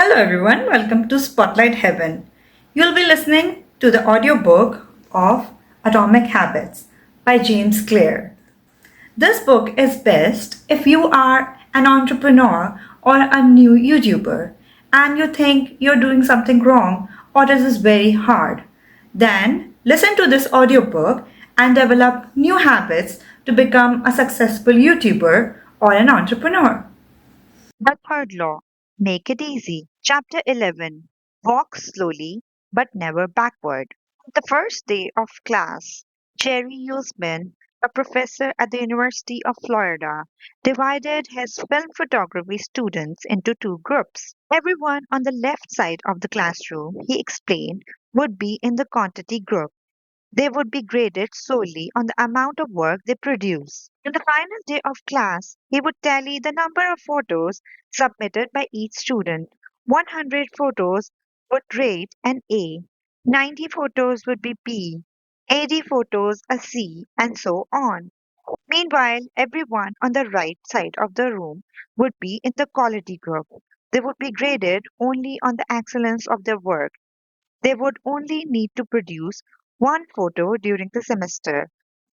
Hello everyone, welcome to Spotlight Heaven. You'll be listening to the audiobook of Atomic Habits by James Clear. This book is best if you are an entrepreneur or a new YouTuber and you think you're doing something wrong or this is very hard. Then listen to this audiobook and develop new habits to become a successful YouTuber or an entrepreneur. The third law, make it easy. Chapter 11, walk slowly but never backward. The first day of class, Jerry Usman, a professor at the University of Florida, divided his film photography students into two groups. Everyone on the left side of the classroom, he explained, would be in the quantity group. They would be graded solely on the amount of work they produce. On the final day of class, he would tally the number of photos submitted by each student. 100 photos would rate an A, 90 photos would be B, 80 photos a C, and so on. Meanwhile, everyone on the right side of the room would be in the quality group. They would be graded only on the excellence of their work. They would only need to produce one photo during the semester,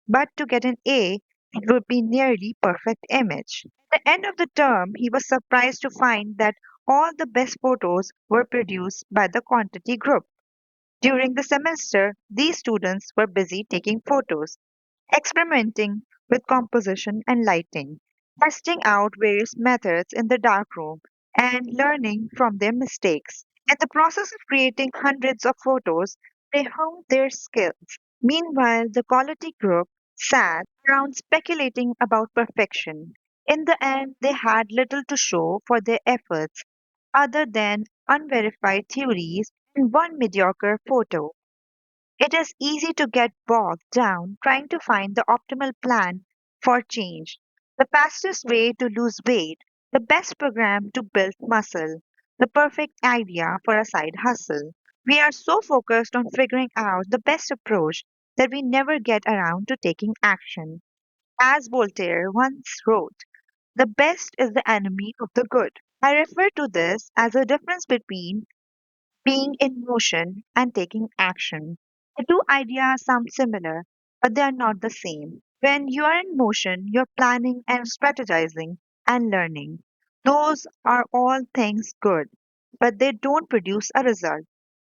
but to get an A, it would be nearly perfect image. At the end of the term, he was surprised to find that all the best photos were produced by the quantity group. During the semester, these students were busy taking photos, experimenting with composition and lighting, testing out various methods in the darkroom, and learning from their mistakes. In the process of creating hundreds of photos, they honed their skills. Meanwhile, the quality group sat around speculating about perfection. In the end, they had little to show for their efforts other than unverified theories and one mediocre photo. It is easy to get bogged down trying to find the optimal plan for change, the fastest way to lose weight, the best program to build muscle, the perfect idea for a side hustle. We are so focused on figuring out the best approach that we never get around to taking action. As Voltaire once wrote, the best is the enemy of the good. I refer to this as a difference between being in motion and taking action. The two ideas sound similar, but they are not the same. When you are in motion, you're planning and strategizing and learning. Those are all things good, but they don't produce a result.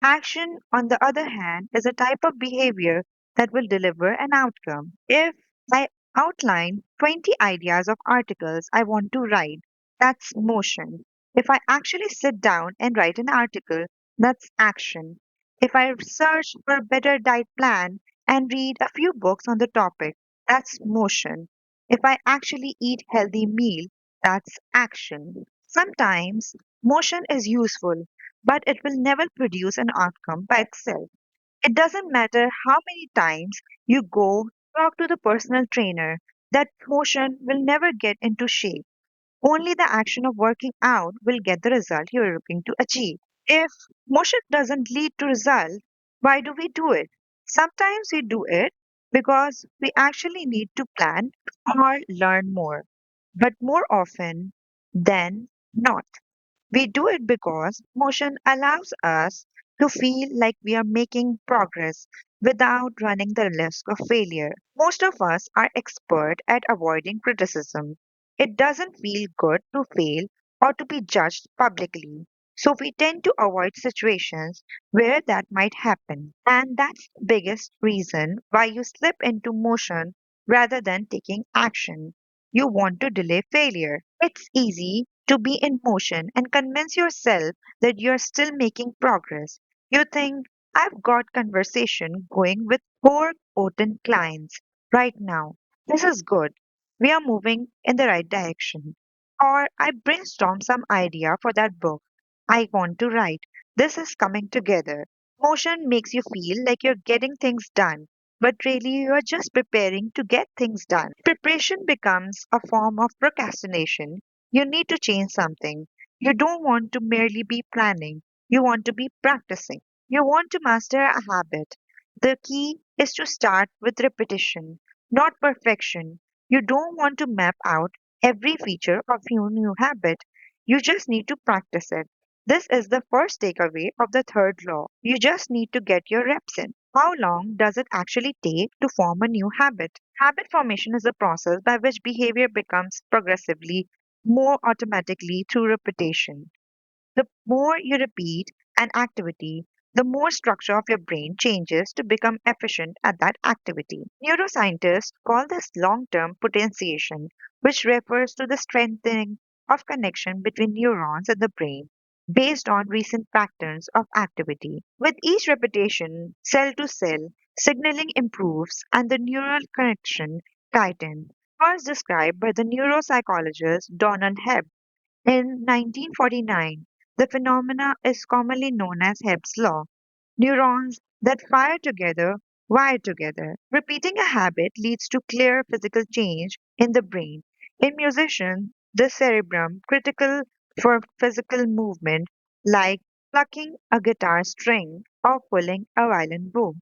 Action, on the other hand, is a type of behavior that will deliver an outcome. If I outline 20 ideas of articles I want to write, that's motion. If I actually sit down and write an article, that's action. If I search for a better diet plan and read a few books on the topic, that's motion. If I actually eat healthy meal, that's action. Sometimes motion is useful, but it will never produce an outcome by itself. It doesn't matter how many times you go talk to the personal trainer, that motion will never get into shape. Only the action of working out will get the result you're looking to achieve. If motion doesn't lead to result, why do we do it? Sometimes we do it because we actually need to plan or learn more, but more often than not. We do it because motion allows us to feel like we are making progress without running the risk of failure. Most of us are expert at avoiding criticism. It doesn't feel good to fail or to be judged publicly. So we tend to avoid situations where that might happen. And that's the biggest reason why you slip into motion rather than taking action. You want to delay failure. It's easy to be in motion and convince yourself that you're still making progress. You think, I've got conversation going with four potent clients right now. This is good. We are moving in the right direction. Or I brainstormed some idea for that book I want to write. This is coming together. Motion makes you feel like you're getting things done, but really you're just preparing to get things done. Preparation becomes a form of procrastination. You need to change something. You don't want to merely be planning, you want to be practicing. You want to master a habit. The key is to start with repetition, not perfection. You don't want to map out every feature of your new habit. You just need to practice it. This is the first takeaway of the third law. You just need to get your reps in. How long does it actually take to form a new habit? Habit formation is a process by which behavior becomes progressively more automatically through repetition. The more you repeat an activity, the more structure of your brain changes to become efficient at that activity. Neuroscientists call this long term potentiation, which refers to the strengthening of connection between neurons in the brain based on recent patterns of activity. With each repetition, cell to cell, signaling improves and the neural connection tightens. First described by the neuropsychologist Donald Hebb in 1949, the phenomena is commonly known as Hebb's law. Neurons that fire together wire together. Repeating a habit leads to clear physical change in the brain. In musicians, the cerebrum, critical for physical movement, like plucking a guitar string or pulling a violin bow,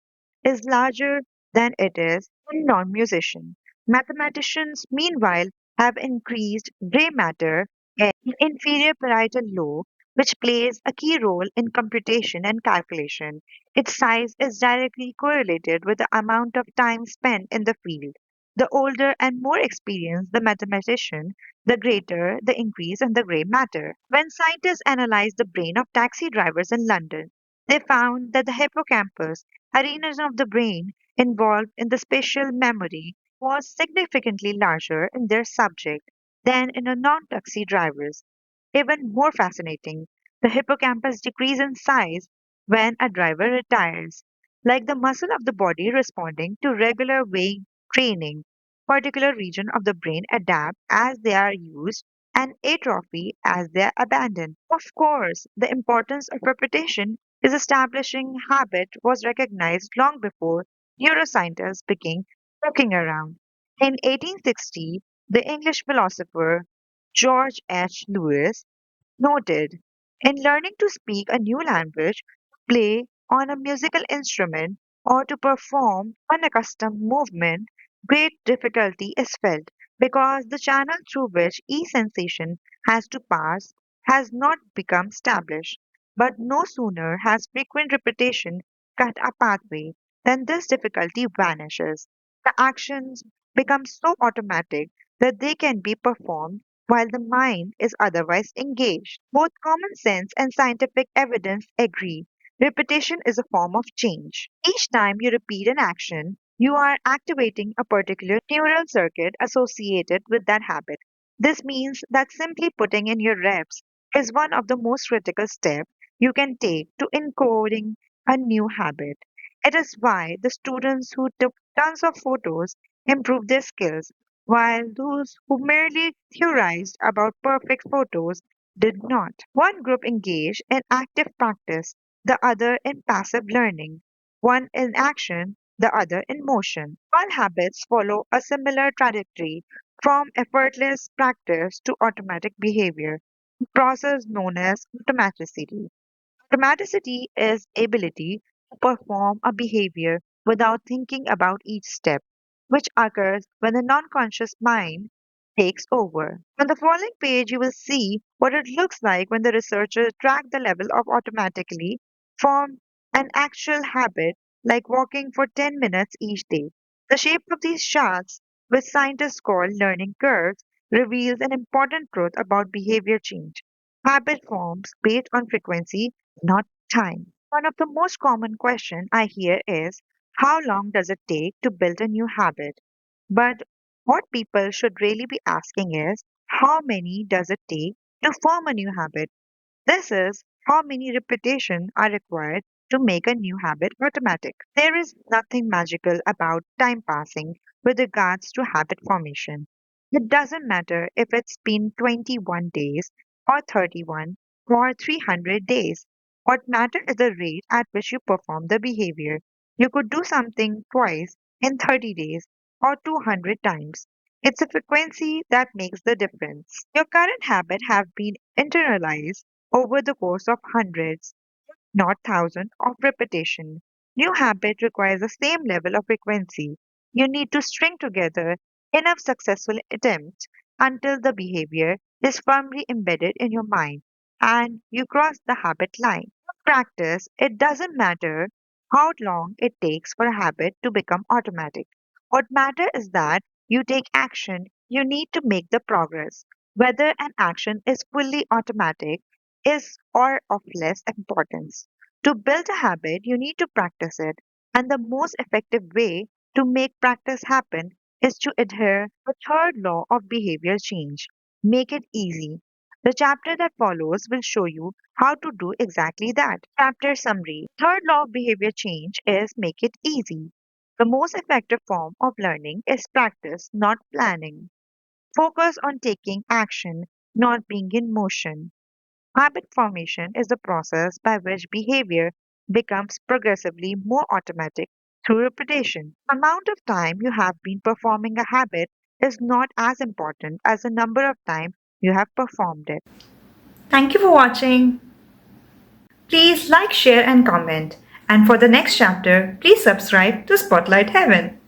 is larger than it is in non-musicians. Mathematicians, meanwhile, have increased gray matter and inferior parietal lobe, which plays a key role in computation and calculation. Its size is directly correlated with the amount of time spent in the field. The older and more experienced the mathematician, the greater the increase in the gray matter. When scientists analyzed the brain of taxi drivers in London, they found that the hippocampus, a region of the brain involved in the spatial memory, was significantly larger in their subject than in a non-taxi drivers. Even more fascinating, the hippocampus decreases in size when a driver retires, like the muscle of the body responding to regular weight training. Particular region of the brain adapt as they are used and atrophy as they are abandoned. Of course, the importance of repetition is establishing habit was recognized long before neuroscientists began poking around. In 1860, the English philosopher George H. Lewis noted, in learning to speak a new language, play on a musical instrument, or to perform unaccustomed movement, great difficulty is felt because the channel through which each sensation has to pass has not become established. But no sooner has frequent repetition cut a pathway than this difficulty vanishes. The actions become so automatic that they can be performed while the mind is otherwise engaged. Both common sense and scientific evidence agree. Repetition is a form of change. Each time you repeat an action, you are activating a particular neural circuit associated with that habit. This means that simply putting in your reps is one of the most critical steps you can take to encoding a new habit. It is why the students who took tons of photos improved their skills while those who merely theorized about perfect photos did not. One group engaged in active practice, the other in passive learning, one in action, the other in motion. All habits follow a similar trajectory from effortless practice to automatic behavior, a process known as automaticity. Automaticity is ability to perform a behavior without thinking about each step, which occurs when the non-conscious mind takes over. On the following page, you will see what it looks like when the researchers track the level of automatically form an actual habit like walking for 10 minutes each day. The shape of these charts, which scientists call learning curves, reveals an important truth about behavior change. Habit forms based on frequency, not time. One of the most common questions I hear is, how long does it take to build a new habit? But what people should really be asking is, how many does it take to form a new habit? This is how many repetitions are required to make a new habit automatic. There is nothing magical about time passing with regards to habit formation. It doesn't matter if it's been 21 days or 31 or 300 days. What matters is the rate at which you perform the behavior. You could do something twice in 30 days or 200 times. It's the frequency that makes the difference. Your current habit have been internalized over the course of hundreds, not thousands, of repetition. New habit requires the same level of frequency. You need to string together enough successful attempts until the behavior is firmly embedded in your mind. and you cross the habit line. Practice, it doesn't matter how long it takes for a habit to become automatic. What matters is that you take action, you need to make the progress. Whether an action is fully automatic is or of less importance. To build a habit, you need to practice it, and the most effective way to make practice happen is to adhere to the third law of behavior change. Make it easy. The chapter that follows will show you how to do exactly that. Chapter summary. Third law of behavior change is make it easy. The most effective form of learning is practice, not planning. Focus on taking action, not being in motion. Habit formation is the process by which behavior becomes progressively more automatic through repetition. The amount of time you have been performing a habit is not as important as the number of times you have performed it. Thank you for watching. Please like, share, and comment. And for the next chapter, please subscribe to Spotlight Heaven.